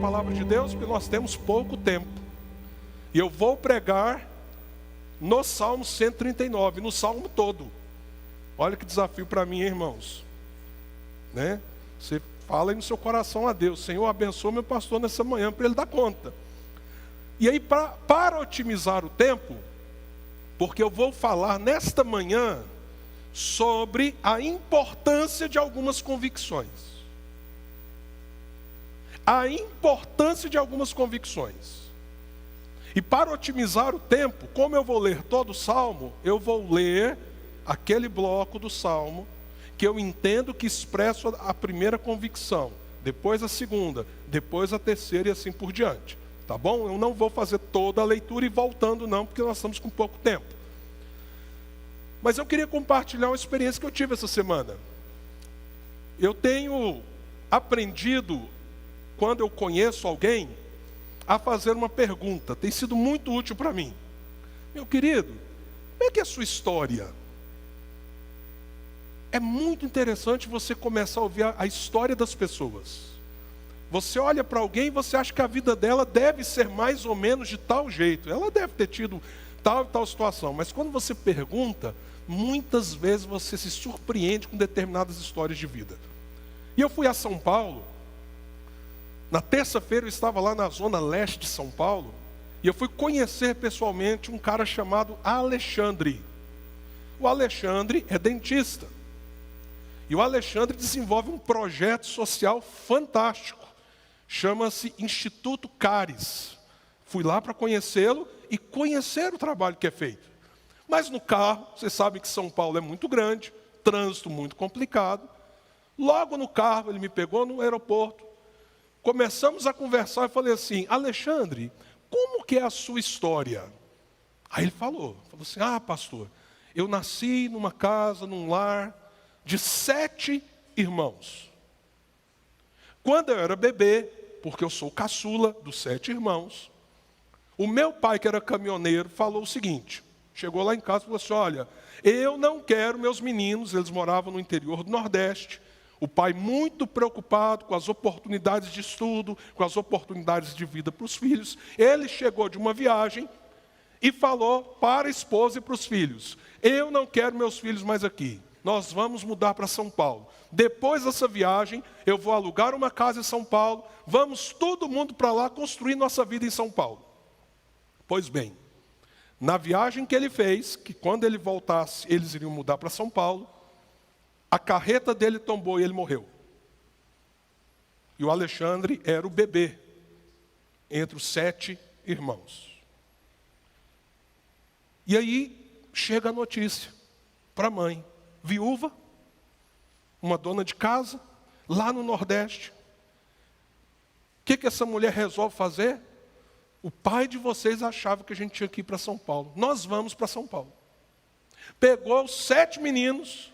palavra de Deus? Porque nós temos pouco tempo. E eu vou pregar no Salmo 139, no Salmo todo. Olha que desafio para mim, hein, irmãos. Né? Você fala aí no seu coração a Deus: Senhor, abençoa meu pastor nessa manhã para ele dar conta. E aí, para otimizar o tempo, porque eu vou falar nesta manhã sobre a importância de algumas convicções. A importância de algumas convicções. E para otimizar o tempo, como eu vou ler todo o Salmo, eu vou ler aquele bloco do Salmo que eu entendo que expressa a primeira convicção, depois a segunda, depois a terceira e assim por diante. Tá bom? Eu não vou fazer toda a leitura e voltando não, porque nós estamos com pouco tempo. Mas eu queria compartilhar uma experiência que eu tive essa semana. Eu tenho aprendido, quando eu conheço alguém, a fazer uma pergunta. Tem sido muito útil para mim. Meu querido, como é que é a sua história? É muito interessante você começar a ouvir a história das pessoas. Você olha para alguém e você acha que a vida dela deve ser mais ou menos de tal jeito. Ela deve ter tido tal e tal situação. Mas quando você pergunta, muitas vezes você se surpreende com determinadas histórias de vida. E eu fui a São Paulo. Na terça-feira eu estava lá na zona leste de São Paulo. E eu fui conhecer pessoalmente um cara chamado Alexandre. O Alexandre é dentista. E o Alexandre desenvolve um projeto social fantástico. Chama-se Instituto Caris. Fui lá para conhecê-lo e conhecer o trabalho que é feito. Mas no carro, vocês sabem que São Paulo é muito grande, trânsito muito complicado. Logo no carro, ele me pegou no aeroporto. Começamos a conversar e falei assim: Alexandre, como que é a sua história? Aí ele falou assim: pastor, eu nasci numa casa, num lar de 7 irmãos. Quando eu era bebê, porque eu sou caçula dos 7 irmãos, o meu pai, que era caminhoneiro, falou o seguinte, chegou lá em casa e falou assim: olha, eu não quero meus meninos, eles moravam no interior do Nordeste, o pai muito preocupado com as oportunidades de estudo, com as oportunidades de vida para os filhos, ele chegou de uma viagem e falou para a esposa e para os filhos: eu não quero meus filhos mais aqui, nós vamos mudar para São Paulo. Depois dessa viagem, eu vou alugar uma casa em São Paulo, vamos todo mundo para lá construir nossa vida em São Paulo. Pois bem, na viagem que ele fez, que quando ele voltasse, eles iriam mudar para São Paulo, a carreta dele tombou e ele morreu. E o Alexandre era o bebê entre os 7 irmãos. E aí chega a notícia para a mãe, viúva, uma dona de casa, lá no Nordeste. O que essa mulher resolve fazer? O pai de vocês achava que a gente tinha que ir para São Paulo. Nós vamos para São Paulo. Pegou os 7 meninos,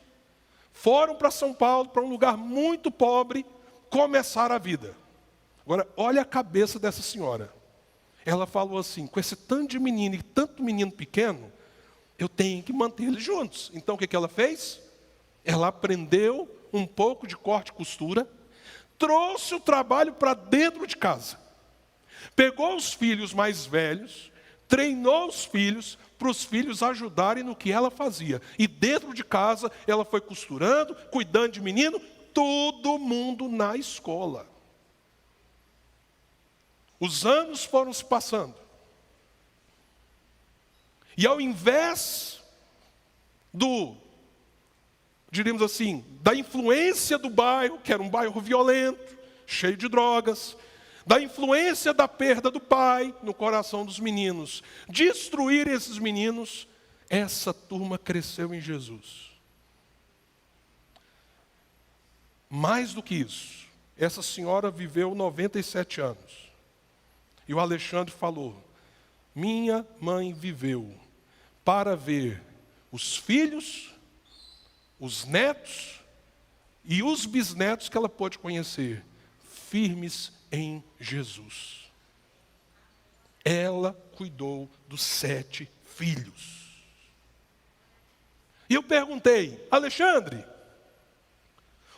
foram para São Paulo, para um lugar muito pobre, começaram a vida. Agora, olha a cabeça dessa senhora. Ela falou assim: com esse tanto de menino e tanto menino pequeno, eu tenho que manter eles juntos. Então o que ela fez? Ela aprendeu um pouco de corte e costura, trouxe o trabalho para dentro de casa. Pegou os filhos mais velhos, treinou os filhos para os filhos ajudarem no que ela fazia. E dentro de casa ela foi costurando, cuidando de menino, todo mundo na escola. Os anos foram se passando. E ao invés diríamos assim, da influência do bairro, que era um bairro violento, cheio de drogas, da influência da perda do pai no coração dos meninos, destruir esses meninos, essa turma cresceu em Jesus. Mais do que isso, essa senhora viveu 97 anos. E o Alexandre falou: minha mãe viveu para ver os filhos, os netos e os bisnetos que ela pôde conhecer, firmes em Jesus. Ela cuidou dos 7 filhos. E eu perguntei: Alexandre,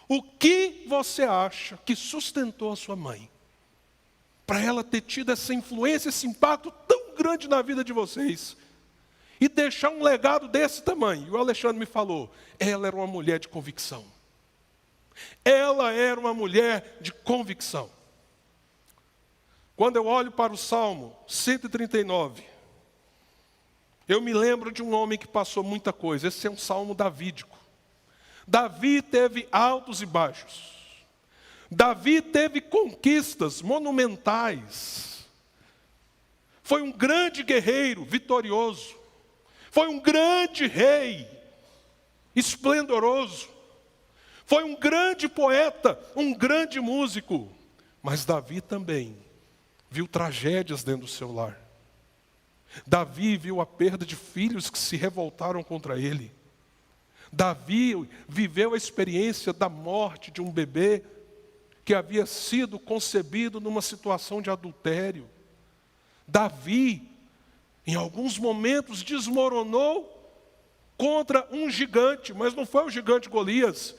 o que você acha que sustentou a sua mãe? para ela ter tido essa influência, esse impacto tão grande na vida de vocês, e deixar um legado desse tamanho? E o Alexandre me falou, ela era uma mulher de convicção. Ela era uma mulher de convicção. Quando eu olho para o Salmo 139, eu me lembro de um homem que passou muita coisa. Esse é um salmo davídico. Davi teve altos e baixos. Davi teve conquistas monumentais. Foi um grande guerreiro, vitorioso. Foi um grande rei, esplendoroso. Foi um grande poeta, um grande músico. Mas Davi também viu tragédias dentro do seu lar. Davi viu a perda de filhos que se revoltaram contra ele. Davi viveu a experiência da morte de um bebê que havia sido concebido numa situação de adultério. Davi, em alguns momentos, desmoronou contra um gigante, mas não foi o gigante Golias.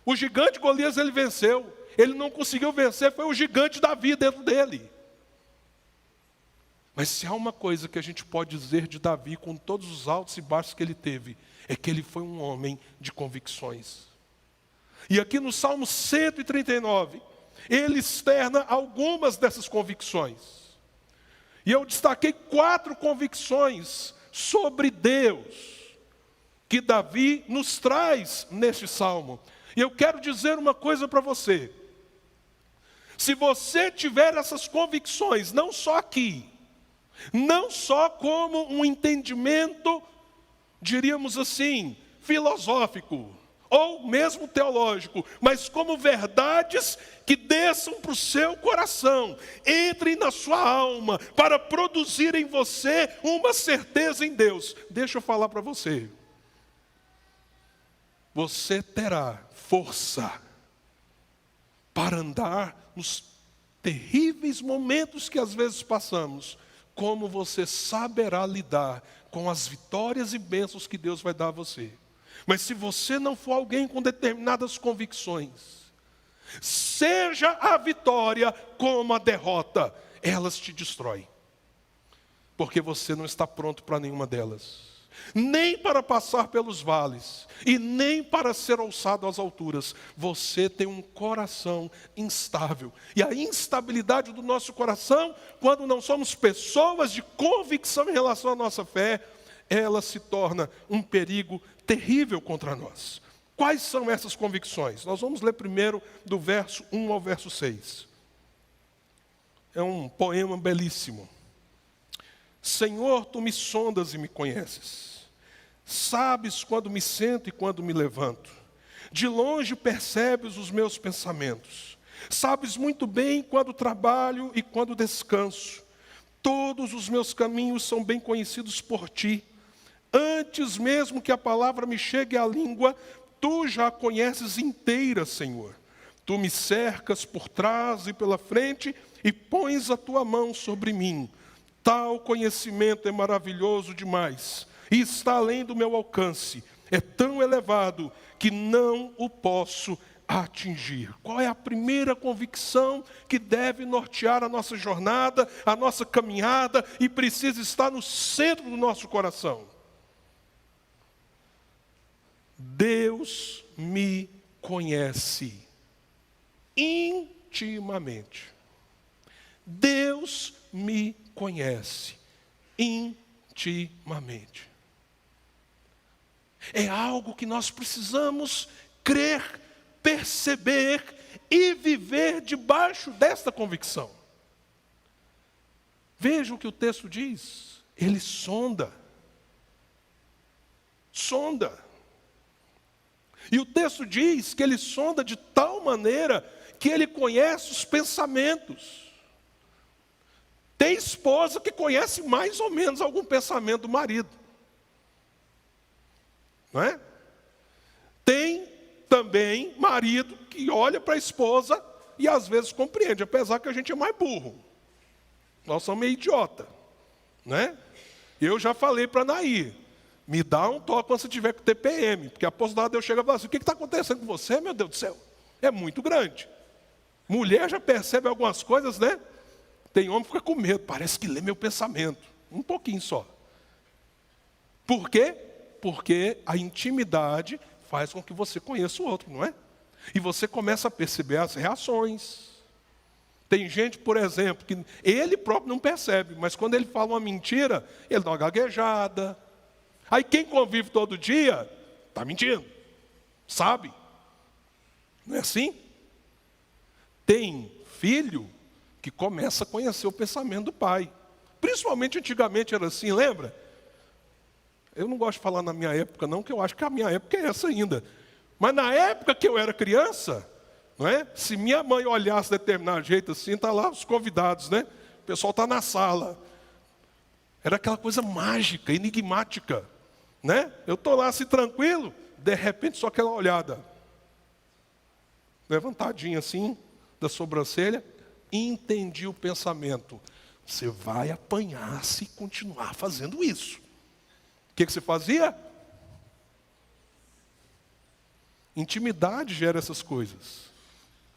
O gigante Golias ele venceu. Ele não conseguiu vencer, foi o gigante Davi dentro dele. Mas se há uma coisa que a gente pode dizer de Davi, com todos os altos e baixos que ele teve, é que ele foi um homem de convicções. E aqui no Salmo 139, ele externa algumas dessas convicções. E eu destaquei 4 convicções sobre Deus, que Davi nos traz neste Salmo. E eu quero dizer uma coisa para você. Se você tiver essas convicções, não só aqui, não só como um entendimento, diríamos assim, filosófico, ou mesmo teológico, mas como verdades que desçam para o seu coração, entrem na sua alma, para produzir em você uma certeza em Deus. Deixa eu falar para você. Você terá força para andar nos terríveis momentos que às vezes passamos, como você saberá lidar com as vitórias e bênçãos que Deus vai dar a você. Mas se você não for alguém com determinadas convicções, seja a vitória como a derrota, elas te destroem. Porque você não está pronto para nenhuma delas. Nem para passar pelos vales, e nem para ser alçado às alturas. Você tem um coração instável. E a instabilidade do nosso coração, quando não somos pessoas de convicção em relação à nossa fé, ela se torna um perigo terrível contra nós. Quais são essas convicções? Nós vamos ler primeiro do verso 1 ao verso 6. É um poema belíssimo. Senhor, tu me sondas e me conheces. Sabes quando me sento e quando me levanto. De longe percebes os meus pensamentos. Sabes muito bem quando trabalho e quando descanso. Todos os meus caminhos são bem conhecidos por ti. Antes mesmo que a palavra me chegue à língua, tu já a conheces inteira, Senhor. Tu me cercas por trás e pela frente e pões a tua mão sobre mim. Tal conhecimento é maravilhoso demais e está além do meu alcance. É tão elevado que não o posso atingir. Qual é a primeira convicção que deve nortear a nossa jornada, a nossa caminhada e precisa estar no centro do nosso coração? Deus me conhece intimamente. Deus me conhece intimamente. É algo que nós precisamos crer, perceber e viver debaixo desta convicção. Veja o que o texto diz. Ele sonda. Sonda. E o texto diz que ele sonda de tal maneira que ele conhece os pensamentos. Tem esposa que conhece mais ou menos algum pensamento do marido. Não é? Tem também marido que olha para a esposa e às vezes compreende, apesar que a gente é mais burro. Nós somos meio idiota. Né? Eu já falei para a Nair, me dá um toque quando você tiver com TPM, porque a possibilidade de eu chegar e falar assim, o que está acontecendo com você, meu Deus do céu? É muito grande. Mulher já percebe algumas coisas, né? Tem homem que fica com medo, parece que lê meu pensamento. Um pouquinho só. Por quê? Porque a intimidade faz com que você conheça o outro, não é? E você começa a perceber as reações. Tem gente, por exemplo, que ele próprio não percebe, mas quando ele fala uma mentira, ele dá uma gaguejada. Aí quem convive todo dia, está mentindo. Sabe? Não é assim? Tem filho que começa a conhecer o pensamento do pai. Principalmente antigamente era assim, lembra? Eu não gosto de falar na minha época não, que eu acho que a minha época é essa ainda. Mas na época que eu era criança, não é? Se minha mãe olhasse de determinado jeito assim, tá lá os convidados, né? O pessoal está na sala. Era aquela coisa mágica, enigmática, né? Eu estou lá assim tranquilo, de repente só aquela olhada. Levantadinha assim, da sobrancelha, entendi o pensamento. Você vai apanhar se continuar fazendo isso. O que você fazia? Intimidade gera essas coisas.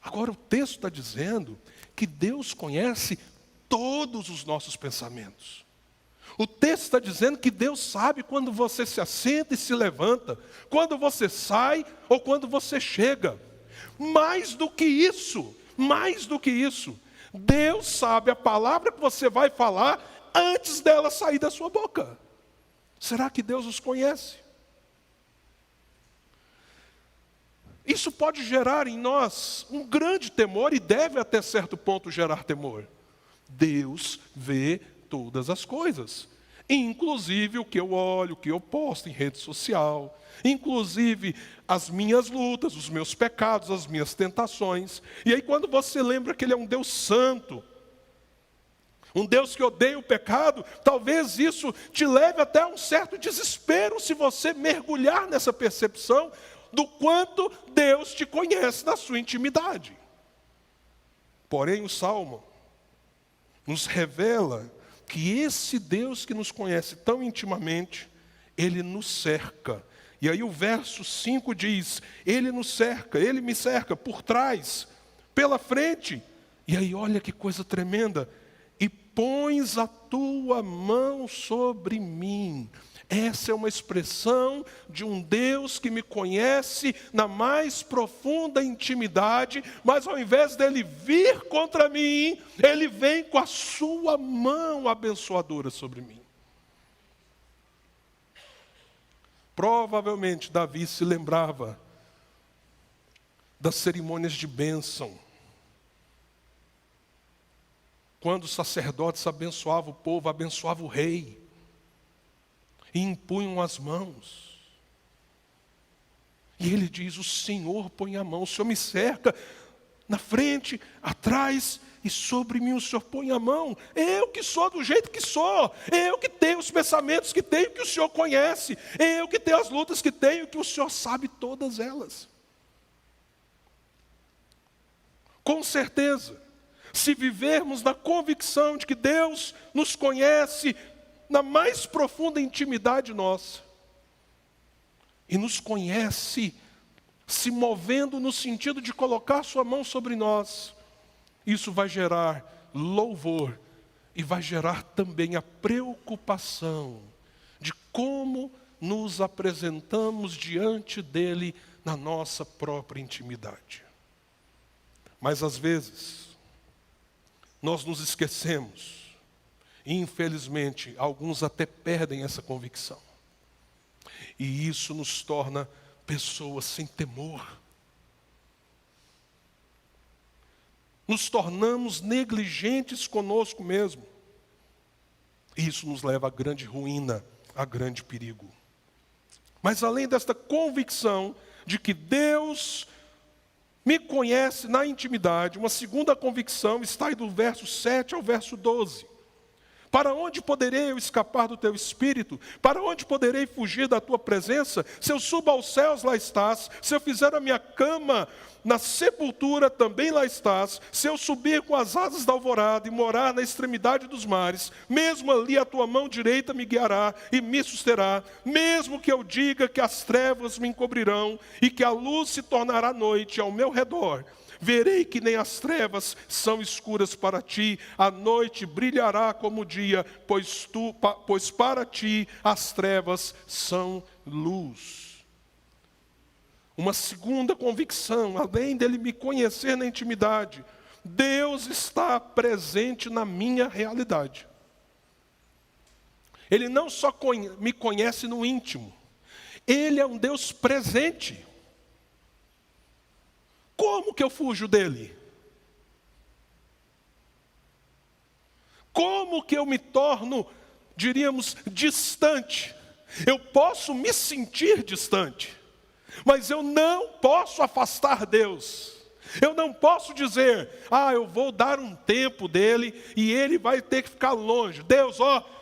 Agora o texto está dizendo que Deus conhece todos os nossos pensamentos. O texto está dizendo que Deus sabe quando você se assenta e se levanta, quando você sai ou quando você chega. Mais do que isso, Deus sabe a palavra que você vai falar antes dela sair da sua boca. Será que Deus os conhece? Isso pode gerar em nós um grande temor e deve até certo ponto gerar temor. Deus vê todas as coisas, inclusive o que eu olho, o que eu posto em rede social, inclusive as minhas lutas, os meus pecados, as minhas tentações. E aí quando você lembra que Ele é um Deus santo, um Deus que odeia o pecado, talvez isso te leve até a um certo desespero se você mergulhar nessa percepção do quanto Deus te conhece na sua intimidade. Porém, o Salmo nos revela que esse Deus que nos conhece tão intimamente, Ele nos cerca. E aí o verso 5 diz, Ele nos cerca, Ele me cerca por trás, pela frente. E aí olha que coisa tremenda. E pões a tua mão sobre mim. Essa é uma expressão de um Deus que me conhece na mais profunda intimidade, mas ao invés dele vir contra mim, ele vem com a sua mão abençoadora sobre mim. Provavelmente Davi se lembrava das cerimônias de bênção. Quando os sacerdotes abençoavam o povo, abençoava o rei. E impunham as mãos. E ele diz, o Senhor põe a mão, o Senhor me cerca na frente, atrás e sobre mim o Senhor põe a mão. Eu que sou do jeito que sou, eu que tenho os pensamentos que tenho, que o Senhor conhece, eu que tenho as lutas que tenho, que o Senhor sabe todas elas. Com certeza, se vivermos na convicção de que Deus nos conhece na mais profunda intimidade nossa, e nos conhece se movendo no sentido de colocar sua mão sobre nós, isso vai gerar louvor e vai gerar também a preocupação de como nos apresentamos diante dele na nossa própria intimidade. Mas às vezes nós nos esquecemos. E, infelizmente, alguns até perdem essa convicção. E isso nos torna pessoas sem temor. Nos tornamos negligentes conosco mesmo. E isso nos leva à grande ruína, a grande perigo. Mas além desta convicção de que Deus me conhece na intimidade, uma segunda convicção está aí do verso 7 ao verso 12. Para onde poderei eu escapar do teu espírito? Para onde poderei fugir da tua presença? Se eu subo aos céus, lá estás. Se eu fizer a minha cama na sepultura, também lá estás. Se eu subir com as asas da alvorada e morar na extremidade dos mares, mesmo ali a tua mão direita me guiará e me susterá. Mesmo que eu diga que as trevas me encobrirão e que a luz se tornará noite ao meu redor, Verei que nem as trevas são escuras para ti, a noite brilhará como o dia, pois para ti as trevas são luz. Uma segunda convicção, além dele me conhecer na intimidade, Deus está presente na minha realidade. Ele não só me conhece no íntimo, Ele é um Deus presente. Como que eu fujo dele? Como que eu me torno, diríamos, distante? Eu posso me sentir distante, mas eu não posso afastar Deus. Eu não posso dizer, eu vou dar um tempo dele e ele vai ter que ficar longe. Deus,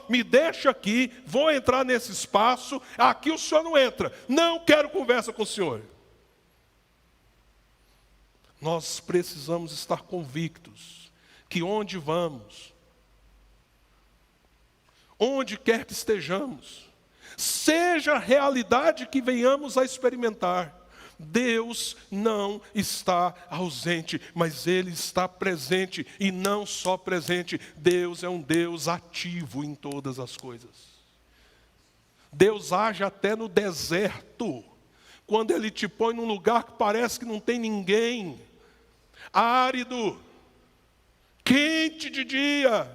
me deixa aqui, vou entrar nesse espaço, aqui o senhor não entra. Não quero conversa com o senhor. Nós precisamos estar convictos que onde vamos, onde quer que estejamos, seja a realidade que venhamos a experimentar, Deus não está ausente, mas Ele está presente, e não só presente, Deus é um Deus ativo em todas as coisas. Deus age até no deserto, quando Ele te põe num lugar que parece que não tem ninguém, árido, quente de dia,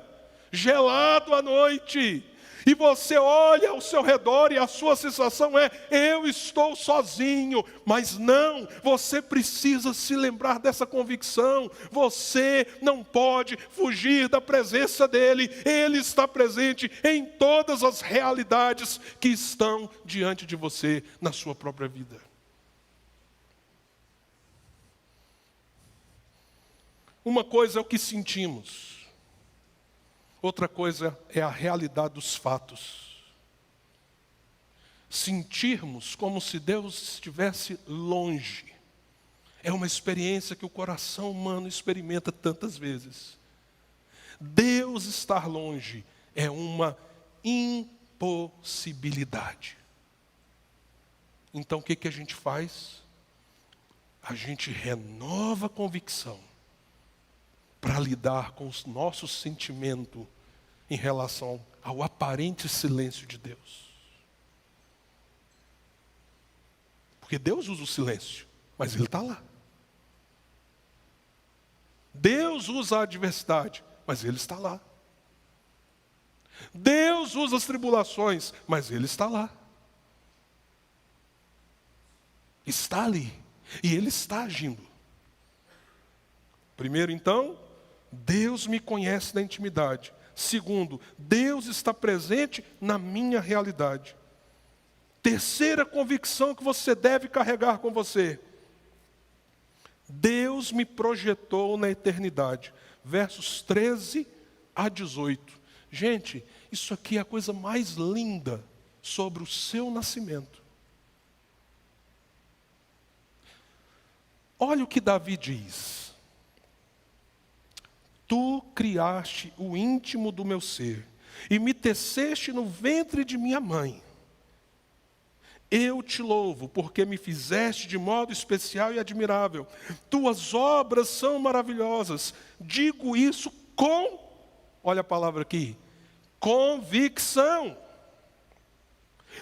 gelado à noite, e você olha ao seu redor e a sua sensação é, eu estou sozinho. Mas não, você precisa se lembrar dessa convicção. Você não pode fugir da presença dEle. Ele está presente em todas as realidades que estão diante de você na sua própria vida. Uma coisa é o que sentimos. Outra coisa é a realidade dos fatos. Sentirmos como se Deus estivesse longe é uma experiência que o coração humano experimenta tantas vezes. Deus estar longe é uma impossibilidade. Então o que a gente faz? A gente renova a convicção para lidar com o nosso sentimento em relação ao aparente silêncio de Deus. Porque Deus usa o silêncio, mas Ele está lá. Deus usa a adversidade, mas Ele está lá. Deus usa as tribulações, mas Ele está lá. Está ali, e Ele está agindo. Primeiro, então, Deus me conhece na intimidade. Segundo, Deus está presente na minha realidade. Terceira convicção que você deve carregar com você: Deus me projetou na eternidade. Versos 13 a 18. Gente, isso aqui é a coisa mais linda sobre o seu nascimento. Olha o que Davi diz. Tu criaste o íntimo do meu ser, e me teceste no ventre de minha mãe. Eu te louvo, porque me fizeste de modo especial e admirável. Tuas obras são maravilhosas. Digo isso com, olha a palavra aqui, convicção.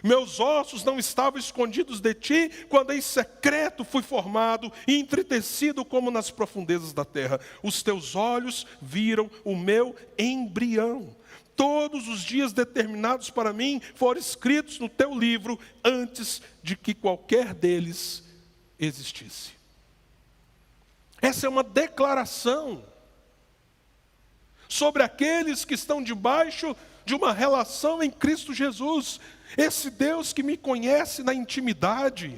Meus ossos não estavam escondidos de ti, quando em secreto fui formado e entretecido como nas profundezas da terra. Os teus olhos viram o meu embrião. Todos os dias determinados para mim foram escritos no teu livro, antes de que qualquer deles existisse. Essa é uma declaração sobre aqueles que estão debaixo de uma relação em Cristo Jesus. Esse Deus que me conhece na intimidade,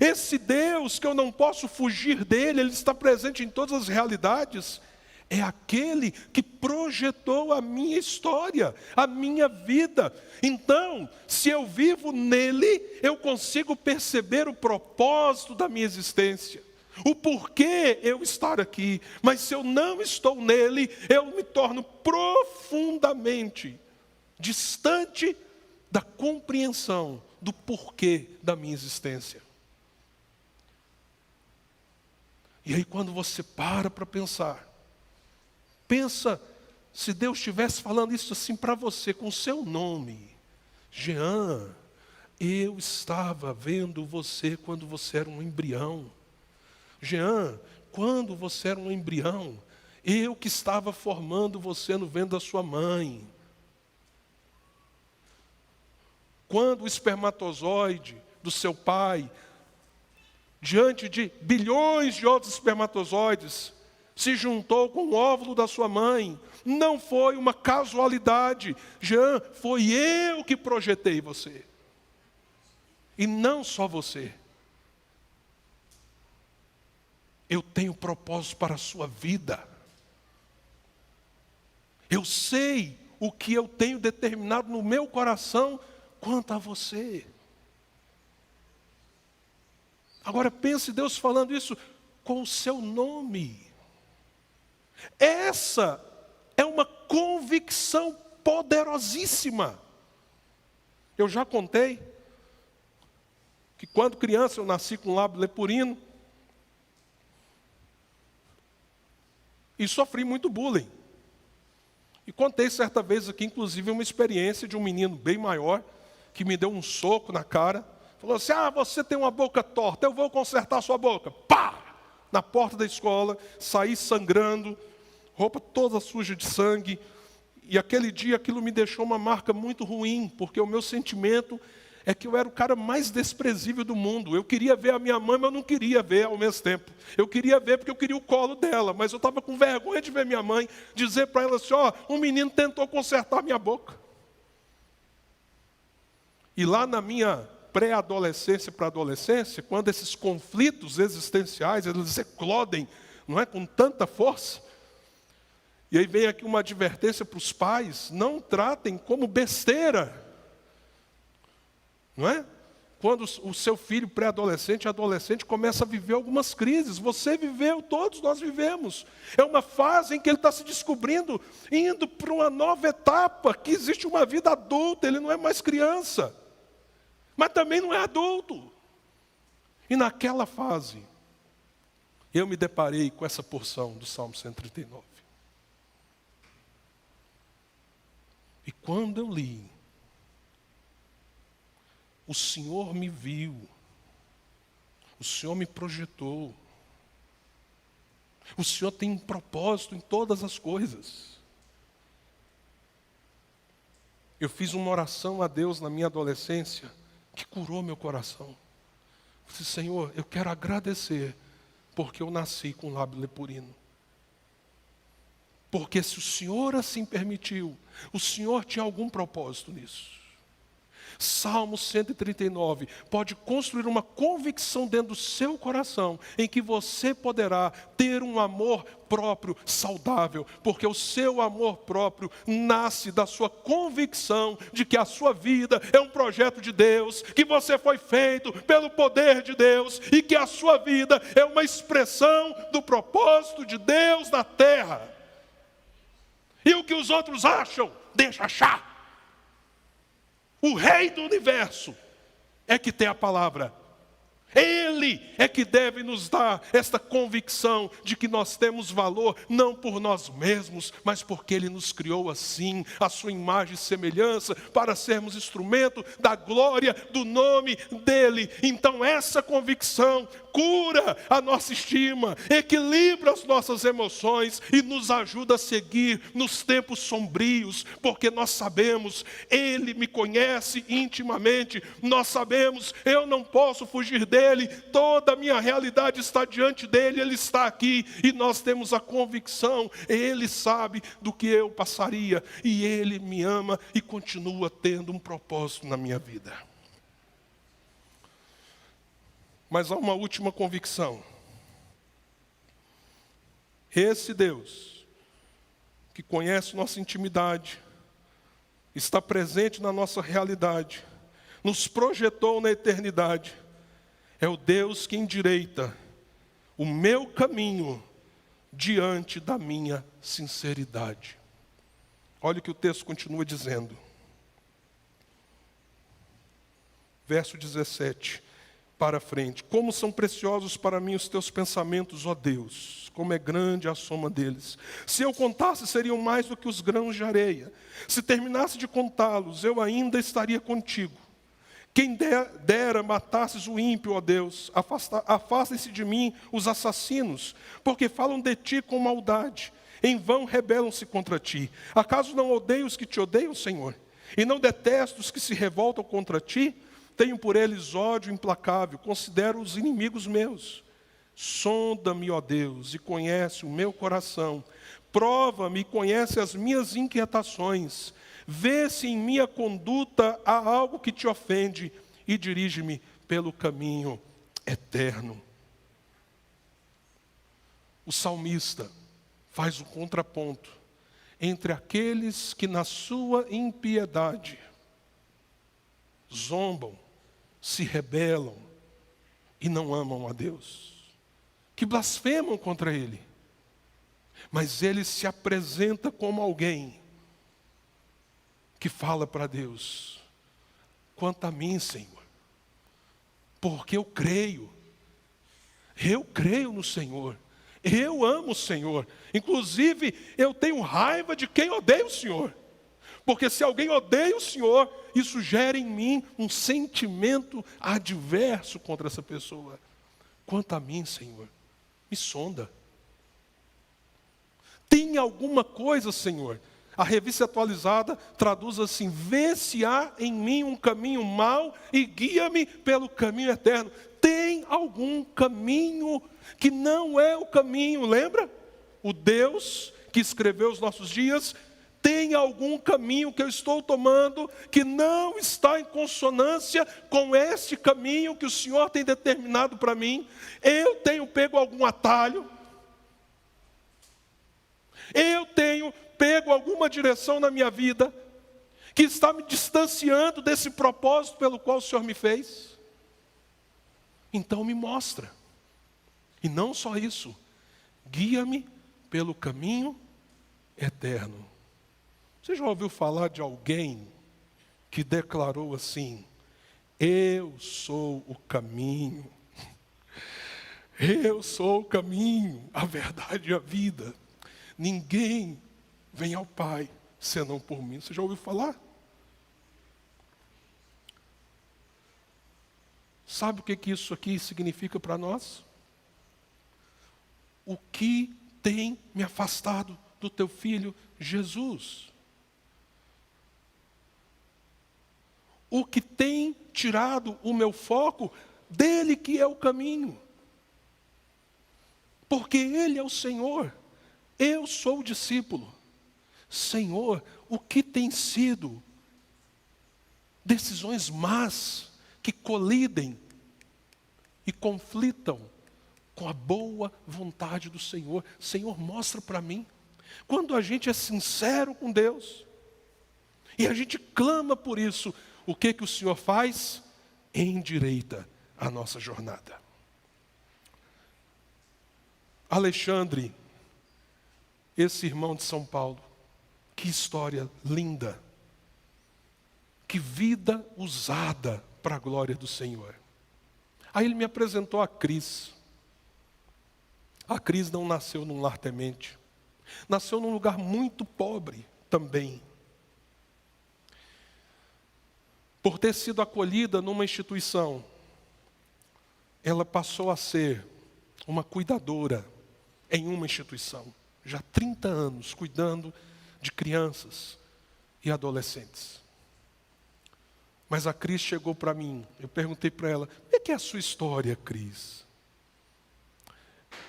esse Deus que eu não posso fugir dele, Ele está presente em todas as realidades, é aquele que projetou a minha história, a minha vida. Então, se eu vivo nele, eu consigo perceber o propósito da minha existência, o porquê eu estar aqui. Mas se eu não estou nele, eu me torno profundamente distante da compreensão do porquê da minha existência. E aí quando você para pensar, pensa se Deus estivesse falando isso assim para você, com o seu nome. Jean, eu estava vendo você quando você era um embrião. Jean, quando você era um embrião, eu que estava formando você no ventre da sua mãe. Quando o espermatozoide do seu pai, diante de bilhões de outros espermatozoides, se juntou com o óvulo da sua mãe, não foi uma casualidade. Jean, foi eu que projetei você. E não só você. Eu tenho propósito para a sua vida. Eu sei o que eu tenho determinado no meu coração quanto a você. Agora pense Deus falando isso com o seu nome. Essa é uma convicção poderosíssima. Eu já contei que quando criança eu nasci com lábio leporino e sofri muito bullying. E contei certa vez aqui, inclusive, uma experiência de um menino bem maior que me deu um soco na cara. Falou assim, você tem uma boca torta, eu vou consertar a sua boca. Pá! Na porta da escola, saí sangrando, roupa toda suja de sangue. E aquele dia aquilo me deixou uma marca muito ruim, porque o meu sentimento é que eu era o cara mais desprezível do mundo. Eu queria ver a minha mãe, mas eu não queria ver ao mesmo tempo. Eu queria ver porque eu queria o colo dela, mas eu estava com vergonha de ver minha mãe, dizer para ela assim, um menino tentou consertar a minha boca. E lá na minha pré-adolescência para adolescência, quando esses conflitos existenciais, eles eclodem, não é, com tanta força, e aí vem aqui uma advertência para os pais, não tratem como besteira, não é? Quando o seu filho pré-adolescente, adolescente, começa a viver algumas crises, você viveu, todos nós vivemos, é uma fase em que ele está se descobrindo, indo para uma nova etapa, que existe uma vida adulta, ele não é mais criança, mas também não é adulto. E naquela fase, eu me deparei com essa porção do Salmo 139. E quando eu li, o Senhor me viu, o Senhor me projetou, o Senhor tem um propósito em todas as coisas. Eu fiz uma oração a Deus na minha adolescência, que curou meu coração. Eu disse, Senhor, eu quero agradecer, porque eu nasci com lábio leporino. Porque se o Senhor assim permitiu, o Senhor tinha algum propósito nisso. Salmo 139 pode construir uma convicção dentro do seu coração, em que você poderá ter um amor próprio saudável, porque o seu amor próprio nasce da sua convicção de que a sua vida é um projeto de Deus, que você foi feito pelo poder de Deus, e que a sua vida é uma expressão do propósito de Deus na terra. E o que os outros acham, deixa achar. O Rei do Universo é que tem a palavra. Ele é que deve nos dar esta convicção de que nós temos valor, não por nós mesmos, mas porque Ele nos criou assim, a sua imagem e semelhança, para sermos instrumento da glória do nome dEle. Então essa convicção cura a nossa estima, equilibra as nossas emoções e nos ajuda a seguir nos tempos sombrios, porque nós sabemos, Ele me conhece intimamente, nós sabemos, eu não posso fugir dEle, toda a minha realidade está diante dEle, Ele está aqui, e nós temos a convicção, Ele sabe do que eu passaria, e Ele me ama e continua tendo um propósito na minha vida. Mas há uma última convicção. Esse Deus, que conhece nossa intimidade, está presente na nossa realidade, nos projetou na eternidade, é o Deus que endireita o meu caminho diante da minha sinceridade. Olha o que o texto continua dizendo. Verso 17. para frente. Como são preciosos para mim os teus pensamentos, ó Deus, como é grande a soma deles. Se eu contasse, seriam mais do que os grãos de areia. Se terminasse de contá-los, eu ainda estaria contigo. Quem dera matasses o ímpio, ó Deus, afastem-se de mim os assassinos, porque falam de ti com maldade, em vão rebelam-se contra ti. Acaso não odeio os que te odeiam, Senhor? E não detesto os que se revoltam contra ti? Tenho por eles ódio implacável, considero os inimigos meus. Sonda-me, ó Deus, e conhece o meu coração. Prova-me e conhece as minhas inquietações. Vê se em minha conduta há algo que te ofende e dirige-me pelo caminho eterno. O salmista faz um contraponto entre aqueles que na sua impiedade zombam, se rebelam e não amam a Deus, que blasfemam contra Ele, mas ele se apresenta como alguém que fala para Deus: quanto a mim, Senhor, porque eu creio no Senhor, eu amo o Senhor, inclusive eu tenho raiva de quem odeia o Senhor, porque se alguém odeia o Senhor, isso gera em mim um sentimento adverso contra essa pessoa. Quanto a mim, Senhor, me sonda. Tem alguma coisa, Senhor? A Revista Atualizada traduz assim: vê se há em mim um caminho mau e guia-me pelo caminho eterno. Tem algum caminho que não é o caminho, lembra? O Deus que escreveu os nossos dias, tem algum caminho que eu estou tomando que não está em consonância com este caminho que o Senhor tem determinado para mim? Eu tenho pego algum atalho? Eu tenho pego alguma direção na minha vida que está me distanciando desse propósito pelo qual o Senhor me fez? Então me mostra. E não só isso, guia-me pelo caminho eterno. Você já ouviu falar de alguém que declarou assim: eu sou o caminho, eu sou o caminho, a verdade e a vida. Ninguém vem ao Pai senão por mim. Você já ouviu falar? Sabe o que isso aqui significa para nós? O que tem me afastado do teu Filho Jesus? O que tem tirado o meu foco dele, que é o caminho? Porque Ele é o Senhor, eu sou o discípulo. Senhor, o que tem sido decisões más que colidem e conflitam com a boa vontade do Senhor? Senhor, mostra para mim. Quando a gente é sincero com Deus e a gente clama por isso, o que o Senhor faz? Endireita a nossa jornada. Alexandre, esse irmão de São Paulo, que história linda, que vida usada para a glória do Senhor. Aí ele me apresentou a Cris. A Cris não nasceu num lar temente, nasceu num lugar muito pobre também. Por ter sido acolhida numa instituição, ela passou a ser uma cuidadora em uma instituição, já há 30 anos, cuidando de crianças e adolescentes. Mas a Cris chegou para mim, eu perguntei para ela: o que é a sua história, Cris?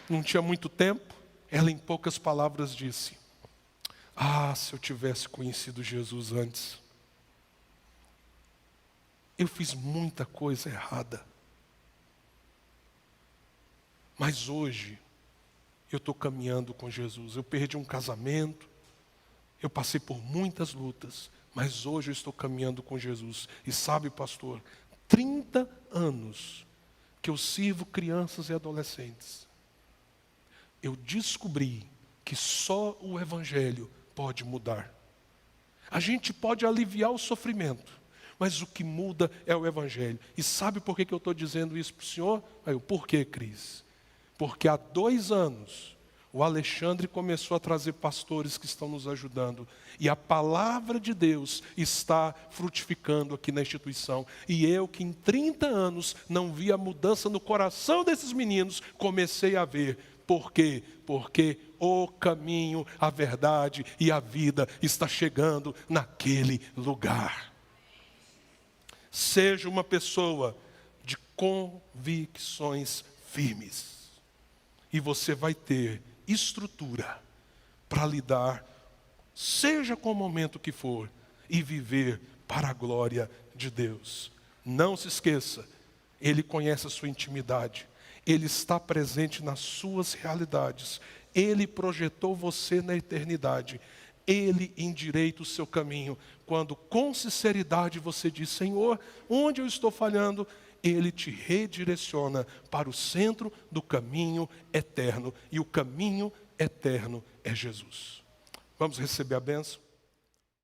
Não tinha muito tempo, ela em poucas palavras disse: se eu tivesse conhecido Jesus antes, eu fiz muita coisa errada. Mas hoje, eu estou caminhando com Jesus. Eu perdi um casamento, eu passei por muitas lutas, mas hoje eu estou caminhando com Jesus. E sabe, pastor, 30 anos que eu sirvo crianças e adolescentes, eu descobri que só o Evangelho pode mudar. A gente pode aliviar o sofrimento, Mas o que muda é o Evangelho. E sabe por que eu estou dizendo isso para o senhor? Aí, por que, Cris? Porque há 2 anos, o Alexandre começou a trazer pastores que estão nos ajudando. E a palavra de Deus está frutificando aqui na instituição. E eu, que em 30 anos não vi a mudança no coração desses meninos, comecei a ver. Por quê? Porque o caminho, a verdade e a vida está chegando naquele lugar. Seja uma pessoa de convicções firmes. E você vai ter estrutura para lidar, seja com o momento que for, e viver para a glória de Deus. Não se esqueça, Ele conhece a sua intimidade. Ele está presente nas suas realidades. Ele projetou você na eternidade. Ele endireita o seu caminho. Quando com sinceridade você diz, Senhor, onde eu estou falhando? Ele te redireciona para o centro do caminho eterno. E o caminho eterno é Jesus. Vamos receber a bênção?